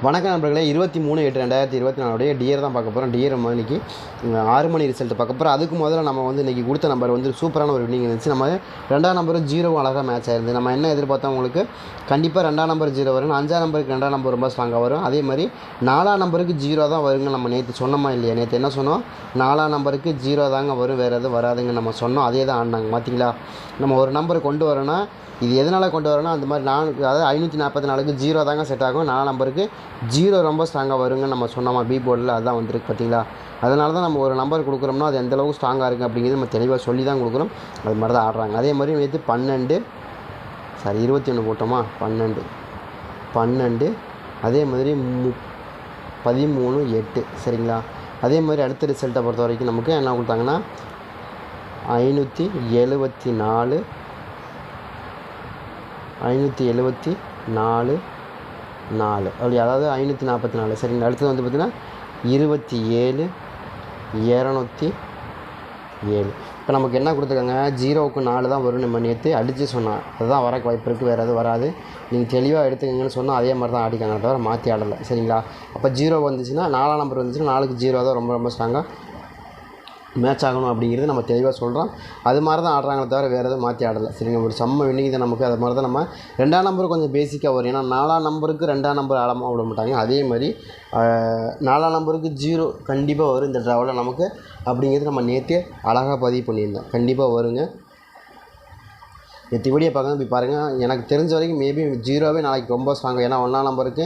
வணக்கம் நண்பர்களே 23/8/2024 டியர் தான் பார்க்க போகிறோம். டியர் இன்றைக்கி 6 மணி ரிசல்ட் பார்க்க போகிறோம். அதுக்கு முதல்ல நம்ம வந்து இன்றைக்கி கொடுத்த நம்பர் வந்து சூப்பரான ஒரு வின்னிங் இருந்துச்சு. நம்ம 2ஆம் நம்பர் 0 அழகாக மேட்ச் ஆயிருந்து. நம்ம என்ன எதிர்பார்த்தோம், உங்களுக்கு கண்டிப்பாக 2ஆம் நம்பர் 0 வரும், 5ஆம் நம்பருக்கு 2ஆம் நம்பர் ரொம்ப ஸ்ட்ராங்காக வரும். அதே மாதிரி 4ஆம் நம்பருக்கு 0 தான் வருங்க. நம்ம நேற்று சொன்னோமா இல்லையா? நேற்று என்ன சொன்னோம், 4ஆம் நம்பருக்கு 0 தாங்க வரும், வேறு எதுவும் வராதுங்க நம்ம சொன்னோம். அதே தான் ஆடினாங்க. பார்த்தீங்களா, நம்ம ஒரு நம்பர் கொண்டு வரோன்னா இது எதனால் கொண்டு வரோன்னா, அந்த மாதிரி அதாவது 544க்கு 0 தாங்க செட் ஆகும். 4 நம்பருக்கு 0 ரொம்ப ஸ்ட்ராங்காக வருங்க நம்ம சொன்னோமா பி போர்டில். அதுதான் வந்திருக்கு பார்த்தீங்களா. அதனால தான் நம்ம ஒரு நம்பர் கொடுக்குறோம்னா அது எந்தளவுக்கு ஸ்ட்ராங்காக இருக்குது அப்படிங்கிறது நம்ம தெளிவாக சொல்லி தான் கொடுக்குறோம். அது மாதிரி தான் ஆடுறாங்க. அதே மாதிரி நேற்று 21 போட்டோமா, 12 அதே மாதிரி 13/8 சரிங்களா. அதே மாதிரி அடுத்த ரிசல்ட்டை பொறுத்த வரைக்கும் நமக்கு என்ன கொடுத்தாங்கன்னா 574 அப்படி, அதாவது 544 சரிங்களா. அடுத்தது வந்து பார்த்திங்கன்னா 27 இப்போ நமக்கு என்ன கொடுத்துருக்காங்க, 0க்கு 4 தான் வரும். நம்ம நேற்று அடித்து சொன்னோம், அதுதான் வரக்கு வாய்ப்பு இருக்குது, வேறு எதுவும் வராது. நீங்கள் தெளிவாக எடுத்துக்கங்கன்னு சொன்னால் அதே மாதிரி தான் ஆடிக்காங்க, தவிர மாற்றி ஆடலை சரிங்களா. அப்போ 0 வந்துச்சுன்னா 4ஆம் நம்பர் வந்துச்சுன்னா 4க்கு 0 தான் ரொம்ப ரொம்ப ஸ்ட்ராங்காக மேட்ச் ஆகணும் அப்படிங்கிறது நம்ம தெளிவாக சொல்கிறோம். அது மாதிரி தான் ஆடுறாங்களே தவிர வேறு எதுவும் மாற்றி ஆடலை சரிங்க. ஒரு செம்ம வின்னிங் தான் நமக்கு. அது மாதிரி தான் நம்ம 2ஆம் நம்பர் கொஞ்சம் பேசிக்காக வரும். ஏன்னா 4ஆம் நம்பருக்கு 2ஆம் நம்பர் ஆழமாக விட மாட்டாங்க. அதே மாதிரி 4ஆம் நம்பருக்கு 0 கண்டிப்பாக வரும் இந்த ட்ராவில் நமக்கு அப்படிங்கிறது நம்ம நேற்றே அழகாக பதிவு பண்ணியிருந்தோம். கண்டிப்பாக வருங்க. நேற்று வீடியோ பார்க்க போய் பாருங்கள். எனக்கு தெரிஞ்ச வரைக்கும் மேபி 0வே நாளைக்கு ரொம்ப ஸ்ட்ராங்காக. ஏன்னா 1ஆம் நம்பருக்கு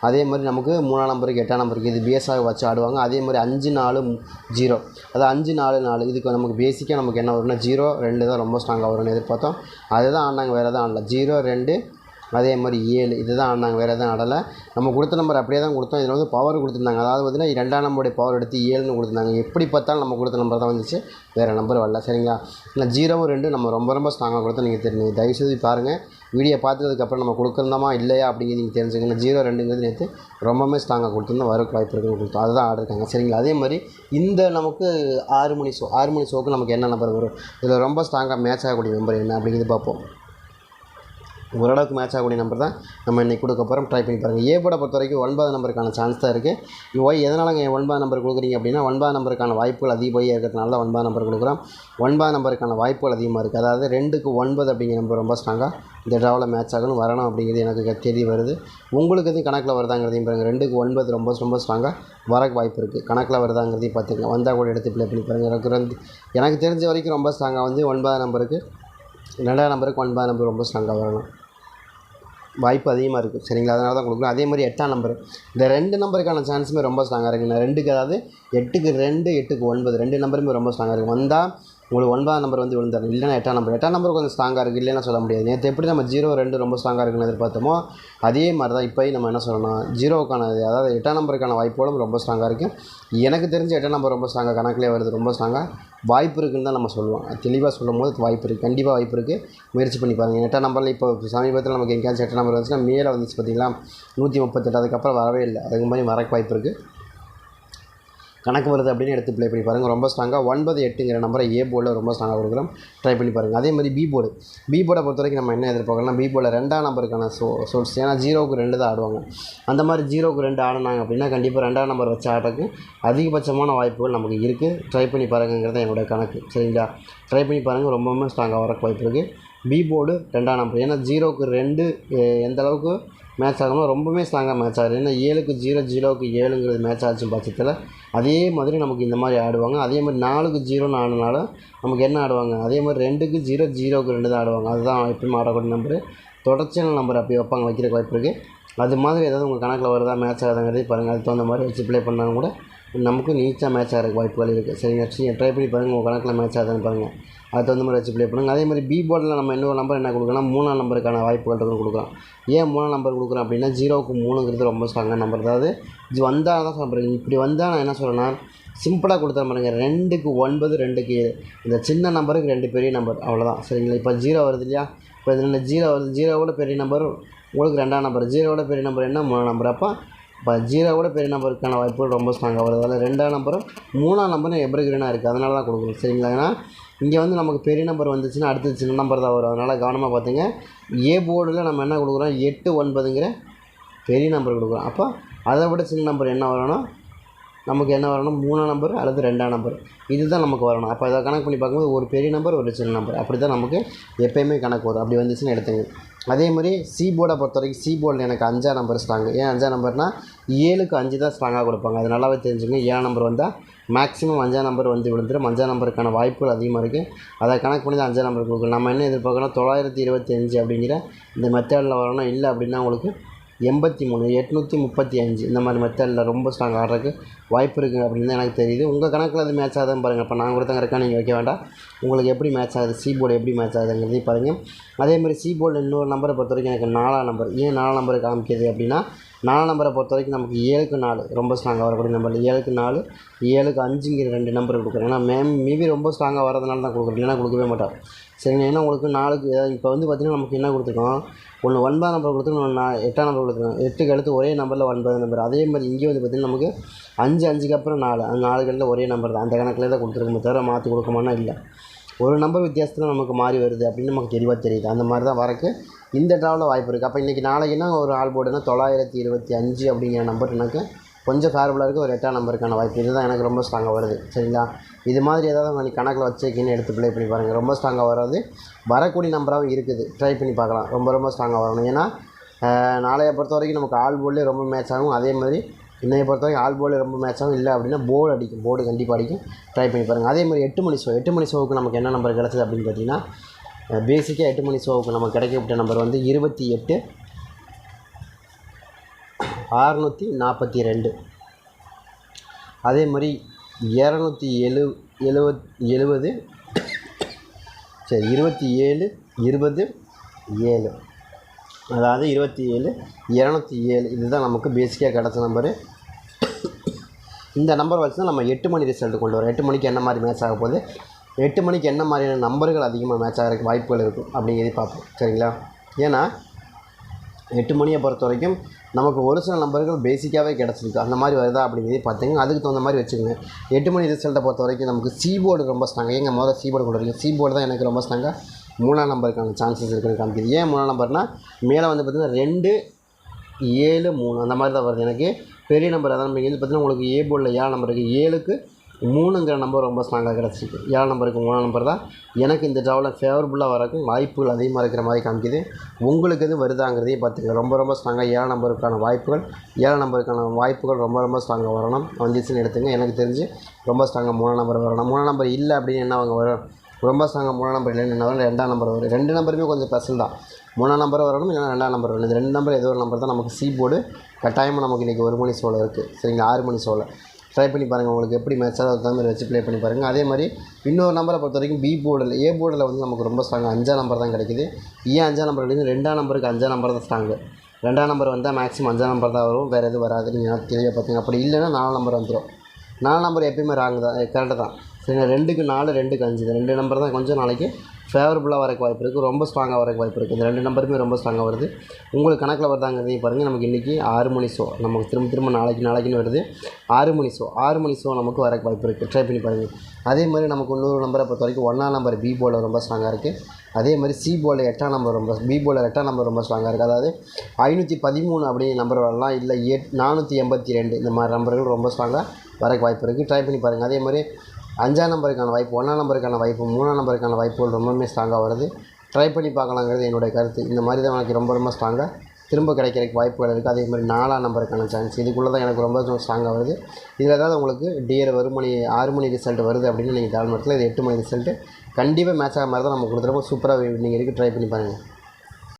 அதே மாதிரி நமக்கு 3ஆம் நம்பருக்கு 8ஆம் நம்பருக்கு இது பேஸாக வச்சு ஆடுவாங்க. அதே மாதிரி 5-4-0 அதாவது 5-4-4 இதுக்கு நமக்கு பேசிக்காக நமக்கு என்ன வரும்னா 0-2 தான் ரொம்ப ஸ்ட்ராங்காக வரும்னு எதிர்பார்த்தோம். அதுதான் ஆடினாங்க, வேறு எதுவும் ஆடல. 0-2 அதே மாதிரி 7 இது தான் ஆடினாங்க, வேறு எதுவும் ஆடலை. நம்ம கொடுத்த நம்பர் அப்படியே தான் கொடுத்தோம். இதில் வந்து பவர் கொடுத்துருந்தாங்க, அதாவது பார்த்திங்கன்னா 2ஆம் நம்பருடைய பவர் எடுத்து 7ன்னு கொடுத்துருந்தாங்க. எப்படி பார்த்தாலும் நம்ம கொடுத்த நம்பர் தான் வந்துச்சு, வேறு நம்பர் வரல சரிங்களா. இல்லை 0-2 நம்ம ரொம்ப ரொம்ப ஸ்ட்ராங்காக கொடுத்தோம். நீங்கள் தெரிஞ்சு தயவுசெய்து பாருங்கள். வீடியோ பார்த்ததுக்கப்புறம் நம்ம கொடுக்குறோமா இல்லையா அப்படிங்கிறது நீங்கள் தெரிஞ்சுக்கணும். 0-2ங்கிறது நேற்று ரொம்பவே ஸ்ட்ராங்காக கொடுத்துருந்தோம், வரக்கு வாய்ப்பு இருக்குன்னு கொடுத்தோம். அதுதான் ஆடிருக்காங்க சரிங்களா. அதே மாதிரி இந்த நமக்கு 6 மணி ஷோக்கு நமக்கு என்ன நம்பர் வரும், இதில் ரொம்ப ஸ்ட்ராங்காக மேட்ச் ஆகக்கூடிய நம்பர் என்ன அப்படிங்கிறது பார்ப்போம். ஓரளவுக்கு மேட்ச் ஆகக்கூடிய நம்பர் தான் நம்ம இன்றைக்கி கொடுக்க போகிறோம். ட்ரை பண்ணி பாருங்கள். ஏ போர்டை பொறுத்த வரைக்கும் 9ஆம் நம்பருக்கான சான்ஸ் தான் இருக்குது. எதனாலங்க 9ஆம் நம்பர் கொடுக்குறீங்க அப்படின்னா, 9ஆம் நம்பருக்கான வாய்ப்புகள் அதிகமாக இருக்கிறதுனால தான் 9ஆம் நம்பர் கொடுக்குறோம். 9ஆம் நம்பருக்கான வாய்ப்புகள் அதிகமாக இருக்குது. அதாவது 2க்கு 9 அப்படிங்கிற நம்பர் ரொம்ப ஸ்ட்ராங்காக இந்த ட்ராவில் மேட்ச் ஆகணும், வரணும் அப்படிங்கிறது எனக்கு தெரிய வருது. உங்களுக்கு எதுவும் கணக்கில் வருதாங்கிறதையும் பாருங்கள். 2க்கு 9 ரொம்ப ரொம்ப ஸ்ட்ராங்காக வரக்கு வாய்ப்பு இருக்குது. கணக்கில் வருதாங்கிறதையும் பார்த்துக்கங்க. வந்தால் கூட எடுத்து ப்ளே பண்ணி பாருங்கள். எனக்கு தெரிஞ்ச வரைக்கும் ரொம்ப ஸ்ட்ராங்காக வந்து 9ஆம் நம்பருக்கு 2ஆம் நம்பருக்கு 9ஆம் நம்பர் ரொம்ப ஸ்ட்ராங்காக வரணும், வாய்ப்பு அதிகமாக இருக்குது சரிங்களா. அதனால தான் கொடுக்குறோம். அதே மாதிரி 8ஆம் நம்பர், இந்த 2 நம்பருக்கான சான்ஸுமே ரொம்ப ஸ்ட்ராங்காக இருக்குங்க. 2க்கு அதாவது 8க்கு 2 8க்கு 9 2 நம்பருமே ரொம்ப ஸ்ட்ராங்காக இருக்குது. வந்தால் உங்களுக்கு 9ஆம் நம்பர் வந்து விழுந்தாரு, இல்லைன்னா 8ஆம் நம்பர் கொஞ்சம் ஸ்ட்ராங்காக இருக்குது, இல்லைன்னா சொல்ல முடியாது. நேற்று எப்படி நம்ம 0-2 ரொம்ப ஸ்ட்ராங்காக இருக்குன்னு எதிர்பார்த்தோமோ அதே மாதிரி தான் இப்போ நம்ம என்ன சொல்லணும், 0க்கான அதாவது 8ஆம் நம்பருக்கான வாய்ப்புகளும் ரொம்ப ஸ்ட்ராங்காக இருக்குது. எனக்கு தெரிஞ்ச 8ஆம் நம்பர் ரொம்ப ஸ்ட்ராங்காக கணக்கிலே வருது, ரொம்ப ஸ்ட்ராங்காக வாய்ப்பு இருக்குதுன்னு தான் நம்ம சொல்லுவோம். தெளிவாக சொல்லும் போது வாய்ப்பு இருக்குது, கண்டிப்பாக வாய்ப்பு இருக்குது. முயற்சி பண்ணி பாருங்கள். 8ஆம் நம்பரில் இப்போ சமீபத்தில் நமக்கு எங்கேயாச்சும் 8ஆம் நம்பர் வந்துச்சுன்னா மேலே வந்துச்சு பார்த்தீங்களா, 138. அதுக்கப்புறம் வரவே இல்லை. அதுக்கு மாதிரி வரக்கு வாய்ப்பு இருக்குது. கணக்கு வருது அப்படின்னு எடுத்து ப்ளே பண்ணி பாருங்கள். ரொம்ப ஸ்ட்ராங்காக 9-8ங்கிற நம்பரை ஏ போர்டில் ரொம்ப ஸ்ட்ராங்காக கொடுக்குறோம். ட்ரை பண்ணி பாருங்கள். அதே மாதிரி பி போர்டை பொறுத்த வரைக்கும் நம்ம என்ன எதிர்பார்க்கலாம், பி போர்டில் 2ஆம் நம்பருக்கான சோர்ஸ். ஏன்னா 0க்கு 2 தான் ஆடுவாங்க. அந்த மாதிரி 0க்கு 2 ஆடினாங்க அப்படின்னா கண்டிப்பாக 2ஆம் நம்பர் வச்சு ஆடுறதுக்கு அதிகபட்சமான வாய்ப்புகள் நமக்கு இருக்குது. ட்ரை பண்ணி பாருங்கிறது என்னோடய கணக்கு சரிங்களா. ட்ரை பண்ணி பாருங்கள், ரொம்பவுமே ஸ்ட்ராங்காக வரக்கு வாய்ப்பு இருக்குது. பி போர்டு 2ஆம் நம்பர், ஏன்னா 0க்கு 2 எந்த அளவுக்கு மேட்ச் ஆகணும், ரொம்பவே ஸ்ட்ராங்காக மேட்ச் ஆகுது. ஏன்னா 7க்கு 0 0க்கு 7ங்கிறது மேட்ச் ஆச்சு பட்சத்தில் அதே மாதிரி நமக்கு இந்த மாதிரி ஆடுவாங்க. அதே மாதிரி 4க்கு 0ன்னு ஆடினால நமக்கு என்ன ஆடுவாங்க, அதே மாதிரி 2க்கு 0 0க்கு 2 தான் ஆடுவாங்க. அதுதான் எப்பயும் ஆடக்கூடிய நம்பரு. தொடர்ச்சியான நம்பர் அப்படி வைப்பாங்க, வைக்கிறக்கு வாய்ப்பு இருக்குது. அது மாதிரி ஏதாவது உங்கள் கணக்கில் வருதா, மேட்ச் ஆகுதுங்கிறதே பாருங்கள். அதுக்கு தகுந்த மாதிரி வச்சு ப்ளே பண்ணாலும் கூட நமக்கு நீச்சாக மேட்ச் ஆகிறதுக்கு வாய்ப்புகள் இருக்குது சரிங்க. ட்ரை பண்ணி பாருங்கள், உங்கள் கணக்கில் மேட்ச் ஆகுதுன்னு பாருங்கள். அதுக்கு தகுந்த மாதிரி வச்சு ப்ளே பண்ணுங்கள். அதே மாதிரி பி போர்டில் நம்ம இன்னொரு நம்பர் என்ன கொடுக்குறோம்னா 3ஆம் நம்பருக்கான வாய்ப்புகள் இருக்குன்னு கொடுக்குறோம். ஏன் 3ஆம் நம்பர் கொடுக்குறோம் அப்படின்னா, 0க்கு 3ங்கிறது ரொம்ப ஸ்ட்ராங்கான நம்பர். அதாவது இது வந்தால் தான் சொல்கிறேன். இப்படி வந்தால் நான் என்ன சொல்கிறேன்னா, சிம்பிளாக கொடுத்துற பாருங்க. 2க்கு 9 2க்கு 7 இந்த சின்ன நம்பருக்கு 2 பெரிய நம்பர், அவ்வளோதான் சரிங்களா. இப்போ 0 வருது இல்லையா, இப்போ இதில் 0 வருது. 0வோட பெரிய நம்பர் உங்களுக்கு 2ஆம் நம்பர், 0வோட பெரிய நம்பர் என்ன 3ஆம் நம்பர். அப்போ இப்போ 0வோட பெரிய நம்பருக்கான வாய்ப்புகள் ரொம்ப ஸ்ட்ராங்காக வருது. அதில் 2ஆம் நம்பரும் 3ஆம் நம்பரும் எவர்கிரீனாக இருக்குது. அதனால தான் கொடுக்கணும் சரிங்களா. ஏன்னா இங்கே வந்து நமக்கு பெரிய நம்பர் வந்துச்சுன்னா அடுத்து சின்ன நம்பர் தான் வரும். அதனால் கவனமாக பார்த்துங்க. ஏ போர்டில் நம்ம என்ன கொடுக்குறோம், 8 9ங்கிற பெரிய நம்பர் கொடுக்குறோம். அப்போ அதை விட சின்ன நம்பர் என்ன வரணும், நமக்கு என்ன வரணும், 3ஆம் நம்பர் அல்லது 2ஆம் நம்பர், இதுதான் நமக்கு வரணும். அப்போ இதை கணக்கு பண்ணி பார்க்கும்போது ஒரு பெரிய நம்பர் ஒரு சின்ன நம்பர் அப்படி தான் நமக்கு எப்போயுமே கணக்கு வரும். அப்படி வந்துச்சுன்னு எடுத்துங்க. அதே மாதிரி சி போர்டை பொறுத்த வரைக்கும் சி போர்டில் எனக்கு 5ஆம் நம்பர் ஸ்ட்ராங்கு. ஏன் 5ஆம் நம்பர்னால் 7க்கு 5 தான் ஸ்ட்ராங்காக கொடுப்பாங்க. அது நல்லாவே தெரிஞ்சுங்க. 7ஆம் நம்பர் வந்தால் மேக்ஸிமம் 5ஆம் நம்பர் வந்து விழுந்துடும். 5ஆம் நம்பருக்கான வாய்ப்புகள் அதிகமாக இருக்குது. அதை கணக்கு பண்ணி தான் 5ஆம் நம்பர் கொடுக்கணும். நம்ம என்ன எதிர்பார்க்கணும், 925 அப்படிங்கிற இந்த மெத்தடில் வரணும். இல்லை அப்படின்னா உங்களுக்கு 83 835 இந்த மாதிரி மெத்தடில் ரொம்ப ஸ்ட்ராங் ஆடுறதுக்கு வாய்ப்பு இருக்குது அப்படின்னு தான் எனக்கு தெரியுது. உங்கள் கணக்கில் அது மேட்ச் ஆகுதுன்னு பாருங்கள். இப்போ நான் கொடுத்தங்க இருக்கா, நீங்கள் வைக்க வேண்டாம். உங்களுக்கு எப்படி மேட்ச் ஆகுது, சி போர்டு எப்படி மேட்ச் ஆகுதுங்கிறதையும் பாருங்கள். அதேமாதிரி சி போர்டு இன்னொரு நம்பரை பொறுத்த வரைக்கும் எனக்கு 4ஆம் நம்பர். ஏன் 4ஆம் நம்பர் காமிக்கிது அப்படின்னா, 4ஆம் நம்பரை பொறுத்த வரைக்கும் நமக்கு 7க்கு 4 ரொம்ப ஸ்ட்ராங்காக வரக்கூடிய நம்பர். 7க்கு 4 7க்கு 5ங்கிற 2 நம்பர் கொடுக்குறேன். ஏன்னா மேபி ரொம்ப ஸ்ட்ராங்காக வரதுனால தான் கொடுக்குறேன், இல்லைன்னா கொடுக்கவே மாட்டேன். சரிங்க. ஏன்னா உங்களுக்கு 4க்கு இப்போ வந்து பார்த்திங்கன்னா நமக்கு என்ன கொடுத்துருக்கோம், ஒன்று 9ஆம் நம்பர் கொடுத்துருக்கோம், ஒன்று 8ஆம் நம்பர் கொடுத்துருக்கோம். 8க்கு அடுத்து ஒரே நம்பரில் 9 நம்பர். அதே மாதிரி இங்கே வந்து பார்த்திங்கன்னா நமக்கு 5க்கு அப்புறம் 4 அந்த 4 கழில் ஒரே நம்பர் தான். அந்த கணக்கில் தான் கொடுத்துருக்கோமே தவிர மாற்றி கொடுக்கமானா இல்லை. ஒரு நம்பர் வித்தியாசத்தில் நமக்கு மாறி வருது அப்படின்னு நமக்கு தெளிவாக தெரியுது. அந்த மாதிரி தான் வரக்கு இந்த ட்ராவில் வாய்ப்பு இருக்குது. அப்போ இன்றைக்கி நாளைக்குன்னா ஒரு ஆள் போர்டுனா 925 அப்படிங்கிற நம்பர் எனக்கு கொஞ்சம் ஃபேவரபுளாக இருக்குது. ஒரு 8ஆம் நம்பருக்கான வாய்ப்பு இதுதான் எனக்கு ரொம்ப ஸ்ட்ராங்காக வருது. சரிங்களா? இது மாதிரி ஏதாவது நீங்கள் கணக்கில் வச்சுக்கின்னு எடுத்து ப்ளே பண்ணி பாருங்கள். ரொம்ப ஸ்ட்ராங்காக வராது, வரக்கூடிய நம்பராகவும் இருக்குது. ட்ரை பண்ணி பார்க்கலாம். ரொம்ப ஸ்ட்ராங்காக வரணும். ஏன்னா நாளையை பொறுத்த வரைக்கும் நமக்கு ஆல் போர்ட்லேயே ரொம்ப மேட்ச் ஆகும். அதே மாதிரி இன்னையை பொறுத்த வரைக்கும் ஆல் போர்டில் ரொம்ப மேட்ச் ஆகும். இல்லை அப்படின்னா போர்டு அடிக்கும், போர்டு கண்டிப்பாக அடிக்கும். ட்ரை பண்ணி பாருங்கள். அதே மாதிரி 8 மணி ஷோ, 8 மணி ஷோவுக்கு நமக்கு என்ன நம்பர் கிடச்சிது அப்படின்னு பார்த்தீங்கன்னா, பேசிக்காக 8 மணி ஷோவுக்கு நமக்கு கிடைக்கப்பட்ட நம்பர் வந்து 28 642. அதே மாதிரி 270 சரி 27 20 7, அதாவது 27 207 இதுதான் நமக்கு பேசிக்காக கிடச்ச நம்பரு. இந்த நம்பர் வச்சு தான் நம்ம 8 மணி ரிசல்ட் கொண்டு வரோம். 8 மணிக்கு என்ன மாதிரி மேட்ச் ஆக போகுது, 8 மணிக்கு என்ன மாதிரியான நம்பர்கள் அதிகமாக மேட்ச் ஆகிறதுக்கு வாய்ப்புகள் இருக்கும் அப்படிங்கிறத பார்ப்போம். சரிங்களா? ஏன்னா 8 மணியை பொறுத்த வரைக்கும் நமக்கு ஒரு சில நம்பர்கள் பேசிக்காகவே கிடச்சிருக்கு. அந்த மாதிரி வருதா அப்படிங்கிறத பார்த்திங்க. அதுக்கு தகுந்த மாதிரி வச்சுக்கோங்க. 8 மணி ரிசல்ட்டை பொறுத்த வரைக்கும் நமக்கு சி போர்டு ரொம்ப ஸ்ட்ராங்காக. எங்கள் முதல்ல சி போர்டு கொண்டு வரீங்க. சி போர்டு தான் எனக்கு ரொம்ப ஸ்ட்ராங்காக 3ஆம் நம்பருக்கான சான்சஸ் இருக்குன்னு காமிக்குது. ஏன் 3ஆம் நம்பர்னால் மேலே வந்து பார்த்திங்கன்னா 2 7 3 அந்த மாதிரி தான் வருது. எனக்கு பெரிய நம்பர் அதான் நீங்கள் வந்து பார்த்திங்கன்னா உங்களுக்கு ஏ போர்டில் 7 நம்பர் இருக்குது. 7க்கு 3ங்கிற நம்பர் ரொம்ப ஸ்ட்ராங்காக கிடச்சிருக்கு. 7 நம்பருக்கு 3ஆம் நம்பர் தான் எனக்கு இந்த ட்ராவில் ஃபேவரபுளாக வரக்கும் வாய்ப்புகள் அதிகமாக இருக்கிற மாதிரி காமிக்குது. உங்களுக்கு எது வருதாங்கிறதையும் பார்த்துங்க. ரொம்ப ஸ்ட்ராங்காக 7 நம்பருக்கான வாய்ப்புகள் 7 நம்பருக்கான வாய்ப்புகள் ரொம்ப ஸ்ட்ராங்காக வரணும். வந்துச்சுன்னு எடுத்துங்க. எனக்கு தெரிஞ்சு ரொம்ப ஸ்ட்ராங்காக 3ஆம் நம்பர் வரணும். 3ஆம் நம்பர் இல்லை அப்படின்னு என்ன அவங்க வரும், ரொம்ப ஸ்ட்ராங்காக 3ஆம் நம்பர் இல்லைன்னு என்ன வரும், 2ஆம் நம்பர் வரும். 2 நம்பருமே கொஞ்சம் ஸ்பெஷல் தான். 3ஆம் நம்பர் வரணும், இல்லைனா 2ஆம் நம்பர் வரணும். இந்த 2 நம்பர் ஏதோ ஒரு நம்பர் தான் நமக்கு சி போர்டு கட்டாயமாக நமக்கு இன்றைக்கி 1 மணி ஷோவில் இருக்குது. சரிங்களா? 6 மணி ஷோவில் ட்ரை பண்ணி பாருங்கள். உங்களுக்கு எப்படி மேட்ச் ஆகுது அதுக்கு மாதிரி வச்சு ப்ளே பண்ணி பாருங்கள். அதே மாதிரி இன்னொரு நம்பரை பொறுத்த வரைக்கும் பி போர்டில் ஏ போர்டில் வந்து நமக்கு ரொம்ப ஸ்ட்ராங்காக 5ஆம் நம்பர் தான் கிடைக்குது. ஏன் 5ஆம் நம்பர் கிடைக்குது, 2ஆம் நம்பருக்கு 5ஆம் நம்பர் தான் ஸ்ட்ராங்கு. 2ஆம் நம்பர் வந்தால் மேக்ஸிமம் 5ஆம் நம்பர் தான் வரும், வேறு எதுவும் வராது. நீங்கள் தெளிவாக பார்த்துங்க. அப்படி இல்லைன்னா 4ஆம் நம்பர் வந்துடும். 4ஆம் நம்பர் எப்பயுமே ராங் தான், கரெக்டு தான். சரிங்க. 2க்கு 4 2க்கு 5 இந்த 2 நம்பர் தான் கொஞ்சம் நாளைக்கு ஃபேவரபுளாக வரக்கு வாய்ப்பு இருக்குது. ரொம்ப ஸ்ட்ராங்காக வரக்கு வாய்ப்பு இருக்குது. இந்த 2 நம்பருமே ரொம்ப ஸ்ட்ராங்காக வருது. உங்களுக்கு கணக்கில் வருதாங்கிறதையும் பாருங்கள். நமக்கு இன்றைக்கி 6 மணி ஷோ நமக்கு திரும்ப நாளைக்குன்னு வருது. 6 மணி ஷோ நமக்கு வரக்கு வாய்ப்பு இருக்குது. ட்ரை பண்ணி பாருங்கள். அதே மாதிரி நமக்கு இன்னொரு நம்பரை பொறுத்த வரைக்கும் 1ஆம் நம்பர் பி போர்டில் ரொம்ப ஸ்ட்ராங்காக இருக்குது. அதே மாதிரி சி போர்டில் 8ஆம் நம்பர் பி போர்டில் 8ஆம் நம்பர் ரொம்ப ஸ்ட்ராங்காக இருக்குது. அதாவது 513 அப்படிங்கிற நம்பர் வரலாம், இல்லை 482 இந்த மாதிரி நம்பர்கள் ரொம்ப ஸ்ட்ராங்காக வரக்கு வாய்ப்பு இருக்குது. ட்ரை பண்ணி பாருங்கள். அதே மாதிரி 5ஆம் நம்பருக்கான வாய்ப்பு, 1ஆம் நம்பருக்கான வாய்ப்பு, 3ஆம் நம்பருக்கான வாய்ப்புகள் ரொம்பவுமே ஸ்ட்ராங்காக வருது. ட்ரை பண்ணி பார்க்கலாங்கிறது என்னுடைய கருத்து. இந்த மாதிரி தான் எனக்கு ரொம்ப ஸ்ட்ராங்காக திரும்ப கிடைக்கிறதுக்கு வாய்ப்புகள் இருக்குது. அதே மாதிரி 4ஆம் நம்பருக்கான சான்ஸ் இதுக்குள்ளே தான் எனக்கு ரொம்ப ஸ்ட்ராங்காக வருது. இதில் ஏதாவது உங்களுக்கு டியர் 6 மணி ரிசல்ட் வருது அப்படின்னு நீங்கள் தாழ்மட்டத்தில் இது 8 மணி ரிசல்ட்டு கண்டிப்பாக மேட்ச் ஆக மாதிரி தான் நம்ம கொடுத்துருப்போம். சூப்பராக நீங்கள் இருக்குது. ட்ரை பண்ணி பாருங்கள்.